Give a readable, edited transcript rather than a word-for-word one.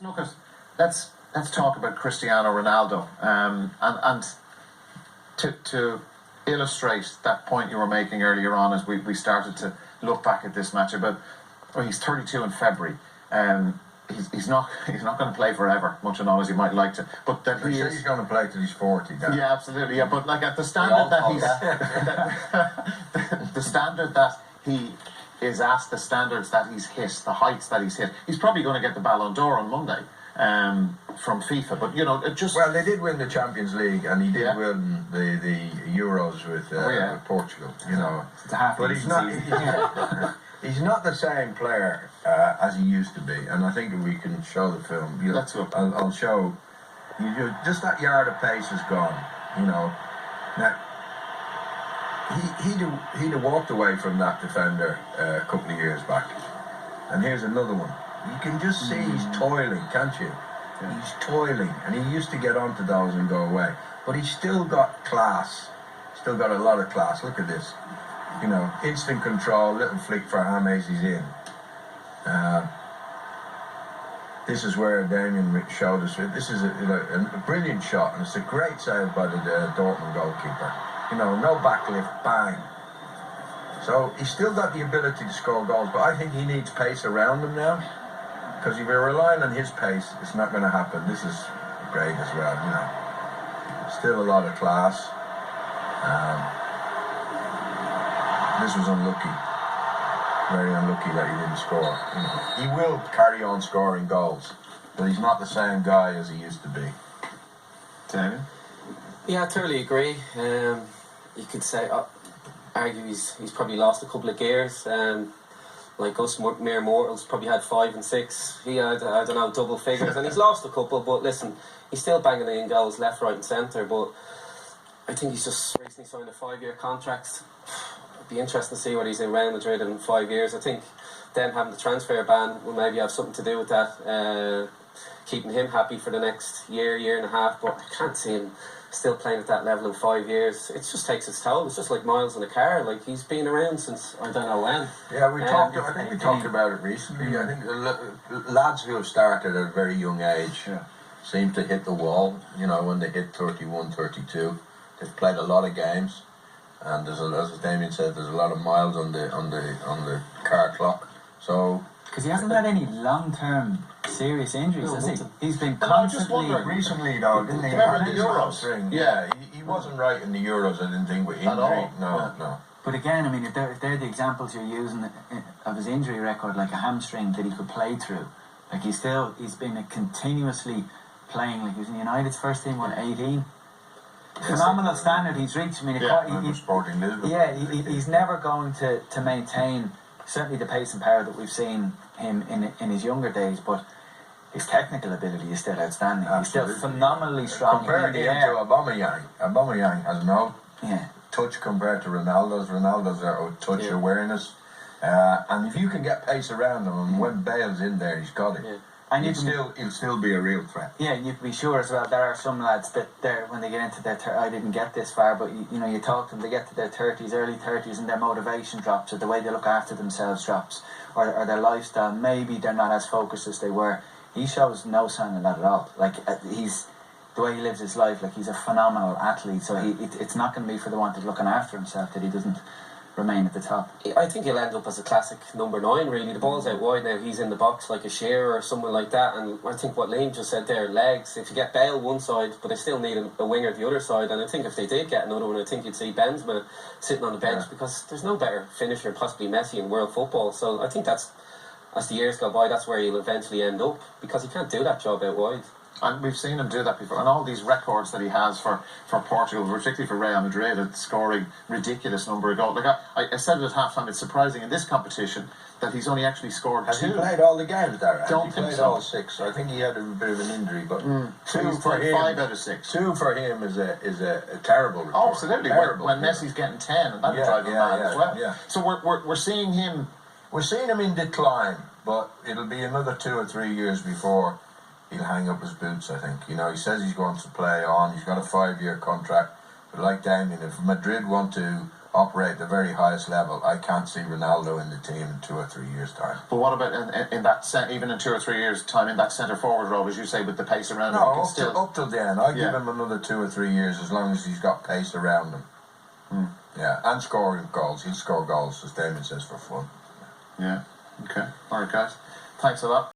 Look at let's talk about Cristiano Ronaldo, and to illustrate that point you were making earlier on as we started to look back at this match about, well, he's 32 in February. He's not going to play forever, much and all as he might like to. But that he's going to play till he's 40. Dan. Yeah, absolutely. Yeah, but like at the standard that he's the standard that he is at, the standards that he's hit, the heights that he's hit, he's probably going to get the Ballon d'Or on Monday from FIFA. But you know, it just they did win the Champions League, and he did win the Euros with Portugal. You know, but he's not. He's not the same player as he used to be, and I think if we can show the film, I'll show you. Just that yard of pace is gone. You know, now he'd have walked away from that defender a couple of years back, and here's another one. You can just see he's toiling, can't you? Yeah. He's toiling, and he used to get onto those and go away, but he's still got class. Still got a lot of class. Look at this. You know, instant control, little flick for James, he's in. This is where Damien showed us. This is a brilliant shot, and it's a great save by the Dortmund goalkeeper. You know, no backlift, bang. So he's still got the ability to score goals, but I think he needs pace around him now. Because if you're relying on his pace, it's not going to happen. This is great as well, you know. Still a lot of class. This was unlucky. Very unlucky that he didn't score. You know, he will carry on scoring goals, but he's not the same guy as he used to be. Damien? Yeah, I totally agree. You could say, argue he's probably lost a couple of gears. Like us mere mortals probably had 5 and 6. He had, I don't know, double figures, and he's lost a couple. But listen, he's still banging in goals left, right, and centre. But I think he's just recently signed a 5-year contract. It'd be interesting to see what he's in Real Madrid in 5 years. I think them having the transfer ban will maybe have something to do with that, keeping him happy for the next year and a half. But I can't see him still playing at that level in 5 years. It just takes its toll. It's just like miles in a car. Like, he's been around since I don't know when. Yeah, I think we talked about it recently. I think lads who have started at a very young age seem to hit the wall. You know, when they hit 31, 32, they've played a lot of games. And there's as Damien said, there's a lot of miles on the car clock. So because he hasn't had any long-term serious injuries, has he? He's been constantly. Recently, though, didn't he? Remember the Euros? Yeah, he wasn't right in the Euros. I didn't think with injury. No. But again, I mean, if they're the examples you're using of his injury record, like a hamstring that he could play through, like he's been continuously playing. Like he was in United's first team, 18. Phenomenal standard he's reached. I mean, Sporting Lisbon. Yeah, he's never going to maintain certainly the pace and power that we've seen him in his younger days, but his technical ability is still outstanding. Absolutely. He's still phenomenally strong. Compare him to Aubameyang. Aubameyang has no touch compared to Ronaldo's. Ronaldo's touch awareness, and if you can get pace around him, and when Bale's in there, he's got it. Yeah. And he'll still be a real threat. Yeah, and you can be sure as well. There are some lads that when they get into their I didn't get this far, but you know, you talk to them, they get to their 30s, early 30s, and their motivation drops, or the way they look after themselves drops, or their lifestyle. Maybe they're not as focused as they were. He shows no sign of that at all. Like he's the way he lives his life. Like he's a phenomenal athlete. So it's not going to be for the want of looking after himself that he doesn't remain at the top. I think he'll end up as a classic number 9 really. The ball's out wide now, he's in the box like a Shearer or someone like that, and I think what Liam just said there, legs, if you get Bale one side but they still need a winger the other side, and I think if they did get another one, I think you'd see Benzema sitting on the bench because there's no better finisher, possibly Messi, in world football. So I think that's, as the years go by, that's where he'll eventually end up, because he can't do that job out wide. And we've seen him do that before. And all these records that he has for Portugal, particularly for Real Madrid, at scoring ridiculous number of goals. Like I said it at half-time, it's surprising in this competition that he's only actually scored 2. Has he played all the games, Darren? Don't he think played so. all 6. I think he had a bit of an injury, but 2 for him, 5 out of 6. 2 for him is a terrible report. Oh, absolutely. Terrible, when Messi's getting 10, and that'll drive him mad as well. Yeah. So we're seeing him. We're seeing him in decline, but it'll be another 2 or 3 years before he'll hang up his boots, I think. You know, he says he's going to play on. He's got a 5-year contract. But like Damien, if Madrid want to operate at the very highest level, I can't see Ronaldo in the team in 2 or 3 years' time. But what about in that even in 2 or 3 years' time in that centre forward role, as you say, with the pace around him? No, He can still... up till then. I give him another 2 or 3 years as long as he's got pace around him. Yeah, and scoring goals. He'll score goals, as Damien says, for fun. Yeah. Okay. All right, guys. Thanks a lot.